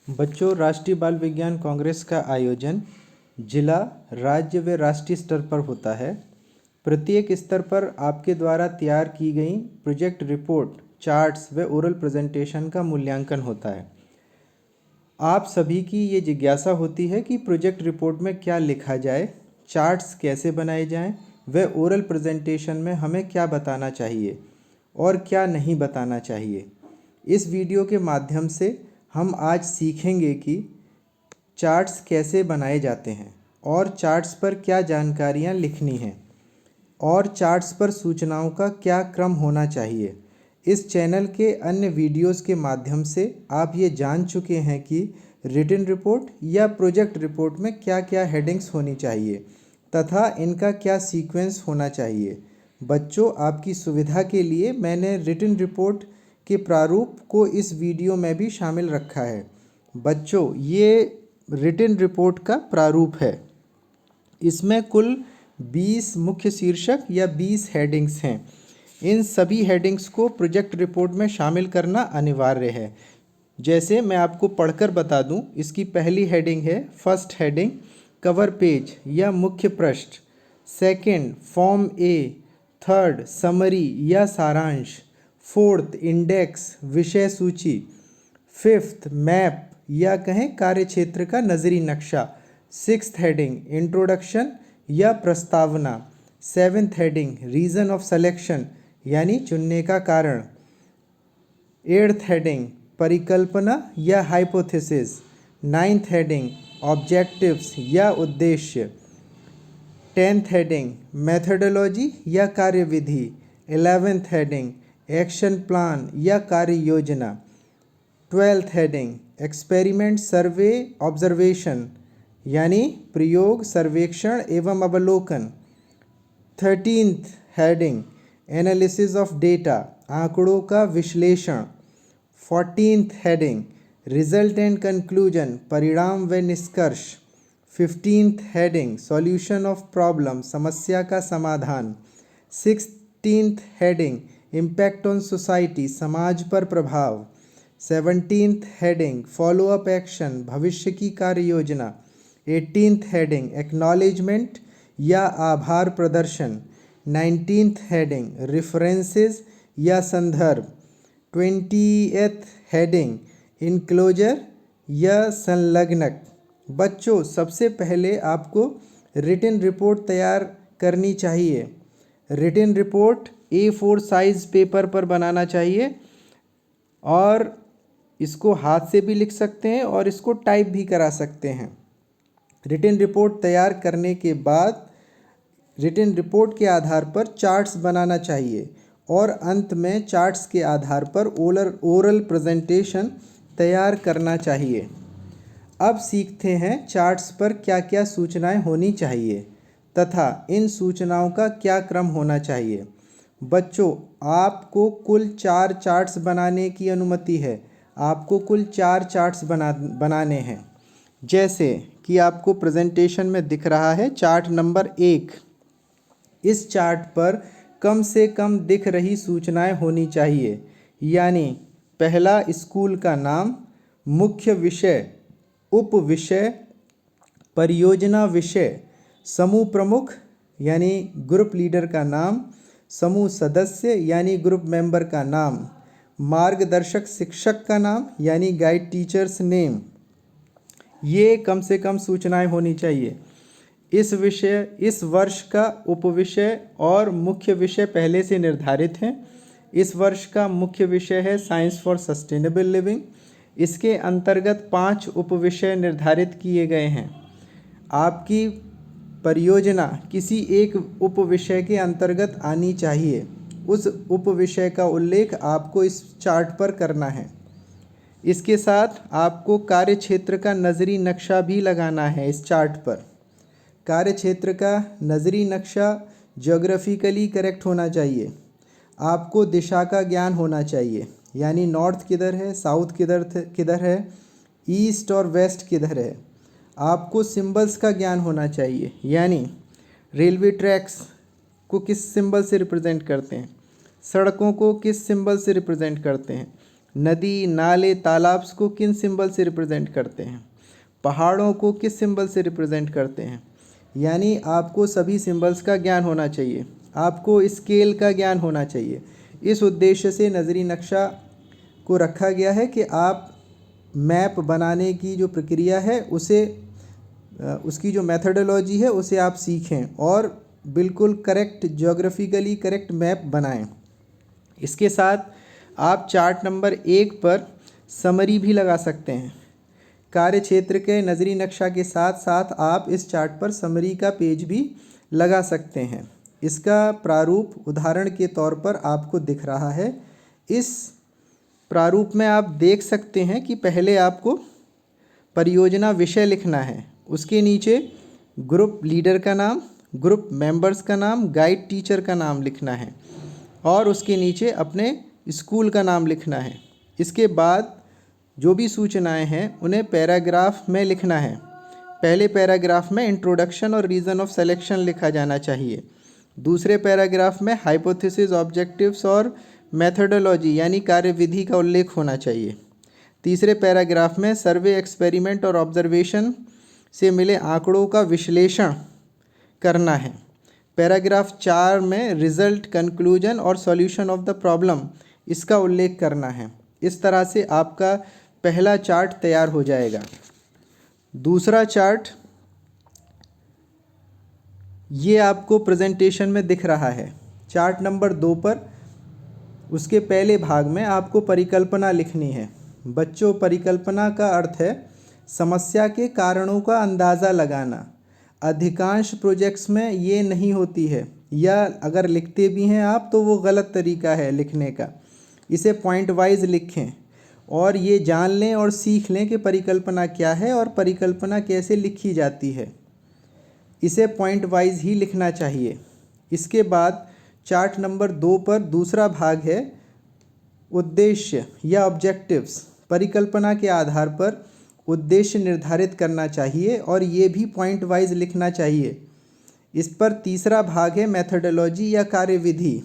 बच्चों, राष्ट्रीय बाल विज्ञान कांग्रेस का आयोजन जिला, राज्य व राष्ट्रीय स्तर पर होता है। प्रत्येक स्तर पर आपके द्वारा तैयार की गई प्रोजेक्ट रिपोर्ट, चार्ट्स व ओरल प्रेजेंटेशन का मूल्यांकन होता है। आप सभी की ये जिज्ञासा होती है कि प्रोजेक्ट रिपोर्ट में क्या लिखा जाए, चार्ट्स कैसे बनाए जाएं व ओरल प्रेजेंटेशन में हमें क्या बताना चाहिए और क्या नहीं बताना चाहिए। इस वीडियो के माध्यम से हम आज सीखेंगे कि चार्ट्स कैसे बनाए जाते हैं और चार्ट्स पर क्या जानकारियाँ लिखनी हैं और चार्ट्स पर सूचनाओं का क्या क्रम होना चाहिए। इस चैनल के अन्य वीडियोस के माध्यम से आप ये जान चुके हैं कि रिटन रिपोर्ट या प्रोजेक्ट रिपोर्ट में क्या क्या हेडिंग्स होनी चाहिए तथा इनका क्या सीक्वेंस होना चाहिए। बच्चों, आपकी सुविधा के लिए मैंने रिटन रिपोर्ट के प्रारूप को इस वीडियो में भी शामिल रखा है। बच्चों, ये रिटन रिपोर्ट का प्रारूप है। इसमें कुल 20 मुख्य शीर्षक या 20 हेडिंग्स हैं। इन सभी हेडिंग्स को प्रोजेक्ट रिपोर्ट में शामिल करना अनिवार्य है। जैसे मैं आपको पढ़कर बता दूं, इसकी पहली हेडिंग है, फर्स्ट हेडिंग कवर पेज या मुख्य पृष्ठ, सेकंड फॉर्म ए, थर्ड समरी या सारांश, फोर्थ इंडेक्स विषय सूची, फिफ्थ मैप या कहें कार्यक्षेत्र का नज़री नक्शा, सिक्स्थ हेडिंग इंट्रोडक्शन या प्रस्तावना, seventh heading reason of selection यानी चुनने का कारण, एट्थ हेडिंग परिकल्पना या हाइपोथेसिस, नाइन्थ हेडिंग ऑब्जेक्टिव्स या उद्देश्य, टेंथ हेडिंग मेथडोलॉजी या कार्यविधि, 11th हेडिंग एक्शन प्लान या कार्य योजना, 12th हेडिंग एक्सपेरिमेंट सर्वे ऑब्जर्वेशन यानी प्रयोग सर्वेक्षण एवं अवलोकन, 13th heading analysis of data आंकड़ों का विश्लेषण, 14th heading result and conclusion परिणाम व निष्कर्ष, 15th heading solution of problem समस्या का समाधान, 16th heading impact on society समाज पर प्रभाव, 17th heading follow up action भविष्य की कार्य योजना, 18th हेडिंग एक्नॉलेजमेंट या आभार प्रदर्शन, 19th हेडिंग रेफरेंसेस या संदर्भ, 20th हेडिंग इनक्लोजर या संलग्नक। बच्चों, सबसे पहले आपको रिटन रिपोर्ट तैयार करनी चाहिए। Written report A4 size paper पर बनाना चाहिए और इसको हाथ से भी लिख सकते हैं और इसको टाइप भी करा सकते हैं। रिटन रिपोर्ट तैयार करने के बाद रिटन रिपोर्ट के आधार पर चार्ट्स बनाना चाहिए और अंत में चार्ट्स के आधार पर ओरल प्रेजेंटेशन तैयार करना चाहिए। अब सीखते हैं चार्ट्स पर क्या क्या सूचनाएं होनी चाहिए तथा इन सूचनाओं का क्या क्रम होना चाहिए। बच्चों, आपको कुल 4 चार्ट्स बनाने की अनुमति है। आपको कुल 4 चार्ट्स बनाने हैं। जैसे कि आपको प्रेजेंटेशन में दिख रहा है चार्ट नंबर 1। इस चार्ट पर कम से कम दिख रही सूचनाएं होनी चाहिए, यानी पहला स्कूल का नाम, मुख्य विषय, उप विषय, परियोजना विषय, समूह प्रमुख यानी ग्रुप लीडर का नाम, समूह सदस्य यानी ग्रुप मेंबर का नाम, मार्गदर्शक शिक्षक का नाम यानी गाइड टीचर्स नेम। ये कम से कम सूचनाएं होनी चाहिए। इस वर्ष का उपविषय और मुख्य विषय पहले से निर्धारित हैं। इस वर्ष का मुख्य विषय है साइंस फॉर सस्टेनेबल लिविंग। इसके अंतर्गत 5 उपविषय निर्धारित किए गए हैं। आपकी परियोजना किसी एक उपविषय के अंतर्गत आनी चाहिए। उस उपविषय का उल्लेख आपको इस चार्ट पर करना है। इसके साथ आपको कार्यक्षेत्र का नज़री नक्शा भी लगाना है इस चार्ट पर। कार्यक्षेत्र का नज़री नक्शा ज्योग्राफिकली करेक्ट होना चाहिए। आपको दिशा का ज्ञान होना चाहिए, यानी नॉर्थ किधर है, साउथ किधर है, ईस्ट और वेस्ट किधर है। आपको सिंबल्स का ज्ञान होना चाहिए, यानी रेलवे ट्रैक्स को किस सिंबल से रिप्रेजेंट करते हैं, सड़कों को किस सिंबल से रिप्रेजेंट करते हैं, नदी, नाले, तालाब को किन सिंबल से रिप्रेजेंट करते हैं, पहाड़ों को किस सिंबल से रिप्रेजेंट करते हैं। यानी आपको सभी सिंबल्स का ज्ञान होना चाहिए, आपको स्केल का ज्ञान होना चाहिए। इस उद्देश्य से नज़री नक्शा को रखा गया है कि आप मैप बनाने की जो प्रक्रिया है उसे उसकी जो मेथडोलॉजी है उसे आप सीखें और बिल्कुल करेक्ट ज्योग्राफिकली करेक्ट मैप बनाएं। इसके साथ आप चार्ट नंबर 1 पर समरी भी लगा सकते हैं। कार्य क्षेत्र के नज़री नक्शा के साथ साथ आप इस चार्ट पर समरी का पेज भी लगा सकते हैं। इसका प्रारूप उदाहरण के तौर पर आपको दिख रहा है। इस प्रारूप में आप देख सकते हैं कि पहले आपको परियोजना विषय लिखना है, उसके नीचे ग्रुप लीडर का नाम, ग्रुप मेंबर्स का नाम, गाइड टीचर का नाम लिखना है और उसके नीचे अपने स्कूल का नाम लिखना है। इसके बाद जो भी सूचनाएं हैं उन्हें पैराग्राफ में लिखना है। पहले पैराग्राफ में इंट्रोडक्शन और रीज़न ऑफ सिलेक्शन लिखा जाना चाहिए। दूसरे पैराग्राफ में हाइपोथेसिस, ऑब्जेक्टिव्स और मेथडोलॉजी यानी कार्यविधि का उल्लेख होना चाहिए। तीसरे पैराग्राफ में सर्वे, एक्सपेरिमेंट और ऑब्जर्वेशन से मिले आंकड़ों का विश्लेषण करना है। पैराग्राफ 4 में रिजल्ट, कंक्लूजन और सॉल्यूशन ऑफ द प्रॉब्लम इसका उल्लेख करना है। इस तरह से आपका पहला चार्ट तैयार हो जाएगा। दूसरा चार्ट ये आपको प्रेजेंटेशन में दिख रहा है। चार्ट नंबर 2 पर उसके पहले भाग में आपको परिकल्पना लिखनी है। बच्चों, परिकल्पना का अर्थ है समस्या के कारणों का अंदाज़ा लगाना। अधिकांश प्रोजेक्ट्स में ये नहीं होती है, या अगर लिखते भी हैं आप तो वो गलत तरीका है लिखने का। इसे पॉइंट वाइज लिखें और ये जान लें और सीख लें कि परिकल्पना क्या है और परिकल्पना कैसे लिखी जाती है। इसे पॉइंट वाइज ही लिखना चाहिए। इसके बाद चार्ट नंबर 2 पर दूसरा भाग है उद्देश्य या ऑब्जेक्टिव्स। परिकल्पना के आधार पर उद्देश्य निर्धारित करना चाहिए और ये भी पॉइंट वाइज लिखना चाहिए। इस पर तीसरा भाग है मेथडोलॉजी या कार्यविधि,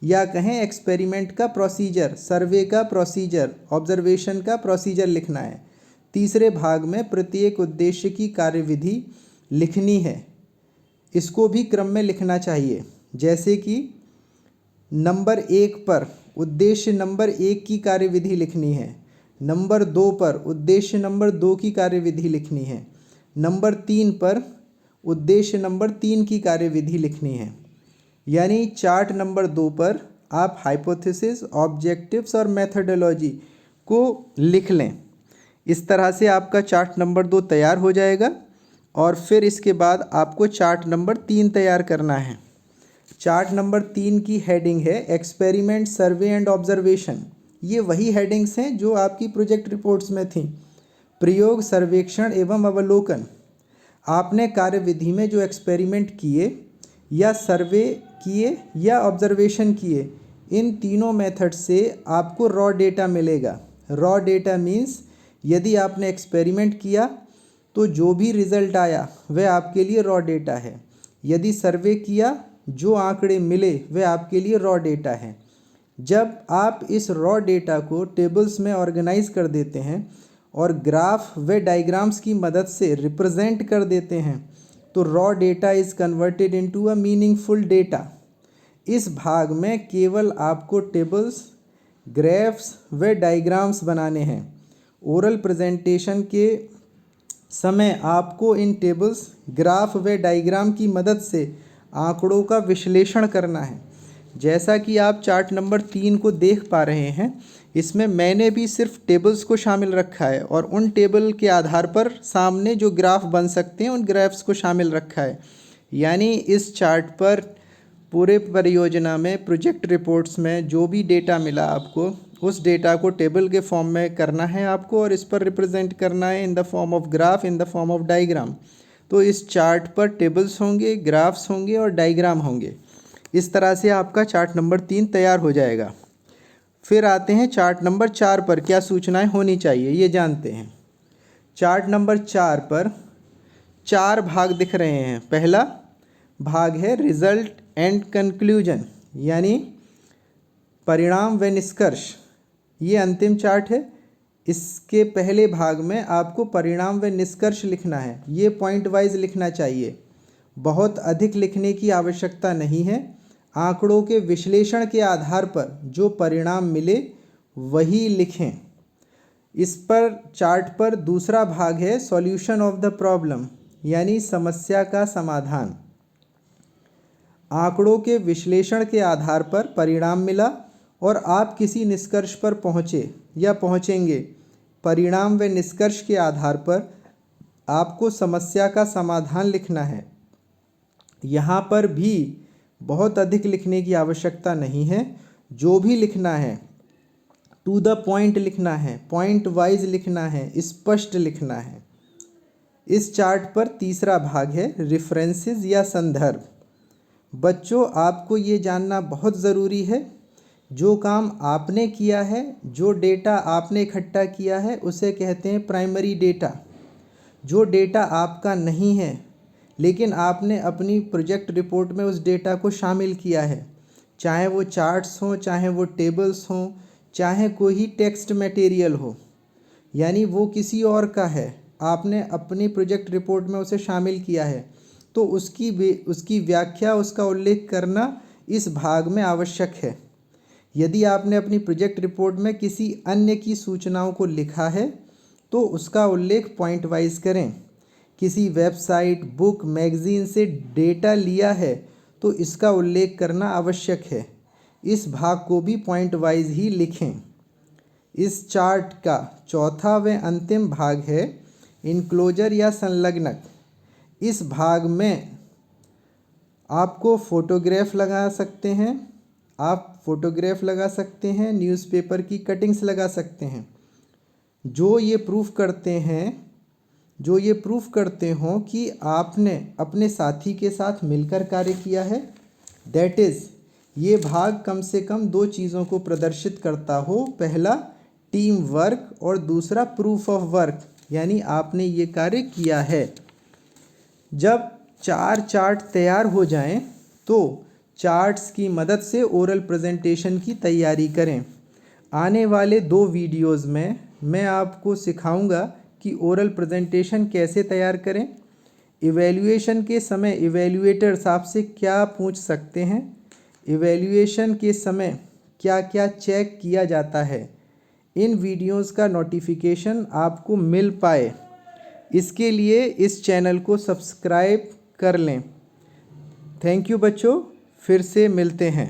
या कहें एक्सपेरिमेंट का प्रोसीजर, सर्वे का प्रोसीजर, ऑब्जर्वेशन का प्रोसीजर लिखना है। तीसरे भाग में प्रत्येक उद्देश्य की कार्यविधि लिखनी है। इसको भी क्रम में लिखना चाहिए, जैसे कि नंबर 1 पर उद्देश्य नंबर 1 की कार्यविधि लिखनी है, नंबर 2 पर उद्देश्य नंबर 2 की कार्यविधि लिखनी है, नंबर 3 पर उद्देश्य नंबर 3 की कार्यविधि लिखनी है। यानी चार्ट नंबर 2 पर आप हाइपोथेसिस, ऑब्जेक्टिव्स और मेथडोलॉजी को लिख लें। इस तरह से आपका चार्ट नंबर 2 तैयार हो जाएगा और फिर इसके बाद आपको चार्ट नंबर 3 तैयार करना है। चार्ट नंबर 3 की हेडिंग है एक्सपेरिमेंट, सर्वे एंड ऑब्जर्वेशन। ये वही हेडिंग्स हैं जो आपकी प्रोजेक्ट रिपोर्ट्स में थी। प्रयोग, सर्वेक्षण एवं अवलोकन। आपने कार्यविधि में जो एक्सपेरिमेंट किए या सर्वे किए या ऑब्जर्वेशन किए, इन तीनों मेथड से आपको रॉ डेटा मिलेगा। रॉ डेटा मीन्स यदि आपने एक्सपेरिमेंट किया तो जो भी रिज़ल्ट आया वह आपके लिए रॉ डेटा है। यदि सर्वे किया, जो आंकड़े मिले वह आपके लिए रॉ डेटा है। जब आप इस रॉ डेटा को टेबल्स में ऑर्गेनाइज कर देते हैं और ग्राफ व डायग्राम्स की मदद से रिप्रेजेंट कर देते हैं तो raw data is converted into a meaningful data. इस भाग में केवल आपको टेबल्स, ग्राफ्स व डायग्राम्स बनाने हैं। ओरल प्रेजेंटेशन के समय आपको इन टेबल्स, ग्राफ व डायग्राम की मदद से आंकड़ों का विश्लेषण करना है। जैसा कि आप चार्ट नंबर 3 को देख पा रहे हैं, इसमें मैंने भी सिर्फ टेबल्स को शामिल रखा है और उन टेबल के आधार पर सामने जो ग्राफ बन सकते हैं उन ग्राफ्स को शामिल रखा है। यानी इस चार्ट पर पूरे परियोजना में, प्रोजेक्ट रिपोर्ट्स में जो भी डेटा मिला आपको, उस डेटा को टेबल के फॉर्म में करना है आपको और इस पर रिप्रेजेंट करना है in the form of graph, in the form of diagram. तो इस चार्ट पर टेबल्स होंगे, ग्राफ्स होंगे और डायग्राम होंगे। इस तरह से आपका चार्ट नंबर 3 तैयार हो जाएगा। फिर आते हैं चार्ट नंबर 4 पर क्या सूचनाएं होनी चाहिए ये जानते हैं। चार्ट नंबर 4 पर 4 भाग दिख रहे हैं। पहला भाग है रिजल्ट एंड कंक्लूजन, यानी परिणाम व निष्कर्ष। ये अंतिम चार्ट है। इसके पहले भाग में आपको परिणाम व निष्कर्ष लिखना है। ये पॉइंट वाइज लिखना चाहिए, बहुत अधिक लिखने की आवश्यकता नहीं है। आंकड़ों के विश्लेषण के आधार पर जो परिणाम मिले वही लिखें। इस पर चार्ट पर दूसरा भाग है सॉल्यूशन ऑफ द प्रॉब्लम, यानी समस्या का समाधान। आंकड़ों के विश्लेषण के आधार पर परिणाम मिला और आप किसी निष्कर्ष पर पहुँचे या पहुँचेंगे। परिणाम व निष्कर्ष के आधार पर आपको समस्या का समाधान लिखना है। यहाँ पर भी बहुत अधिक लिखने की आवश्यकता नहीं है। जो भी लिखना है टू द पॉइंट लिखना है, पॉइंट वाइज लिखना है, स्पष्ट लिखना है। इस चार्ट पर तीसरा भाग है रेफरेंसेस या संदर्भ। बच्चों, आपको ये जानना बहुत ज़रूरी है, जो काम आपने किया है, जो डेटा आपने इकट्ठा किया है, उसे कहते हैं प्राइमरी डेटा। जो डेटा आपका नहीं है लेकिन आपने अपनी प्रोजेक्ट रिपोर्ट में उस डेटा को शामिल किया है, चाहे वो चार्ट्स हों, चाहे वो टेबल्स हों, चाहे कोई टेक्स्ट मटेरियल हो, यानी वो किसी और का है, आपने अपनी प्रोजेक्ट रिपोर्ट में उसे शामिल किया है, तो उसकी व्याख्या, उसका उल्लेख करना इस भाग में आवश्यक है। यदि आपने अपनी प्रोजेक्ट रिपोर्ट में किसी अन्य की सूचनाओं को लिखा है तो उसका उल्लेख पॉइंट वाइज करें। किसी वेबसाइट, बुक, मैगज़ीन से डेटा लिया है तो इसका उल्लेख करना आवश्यक है। इस भाग को भी पॉइंट वाइज ही लिखें। इस चार्ट का चौथा व अंतिम भाग है इनक्लोजर या संलग्नक। इस भाग में आपको फोटोग्राफ लगा सकते हैं, न्यूज़पेपर की कटिंग्स लगा सकते हैं, जो ये प्रूफ करते हों कि आपने अपने साथी के साथ मिलकर कार्य किया है। दैट इज़, ये भाग कम से कम दो चीज़ों को प्रदर्शित करता हो। पहला टीम वर्क और दूसरा प्रूफ ऑफ वर्क, यानी आपने ये कार्य किया है। जब 4 चार्ट तैयार हो जाएं तो चार्ट्स की मदद से ओरल प्रेजेंटेशन की तैयारी करें। आने वाले 2 वीडियोस में मैं आपको सिखाऊंगा कि ओरल प्रेजेंटेशन कैसे तैयार करें। इवैल्यूएशन के समय इवैल्यूएटर्स आपसे क्या पूछ सकते हैं, इवैल्यूएशन के समय क्या क्या चेक किया जाता है। इन वीडियोस का नोटिफिकेशन आपको मिल पाए, इसके लिए इस चैनल को सब्सक्राइब कर लें। थैंक यू बच्चों, फिर से मिलते हैं।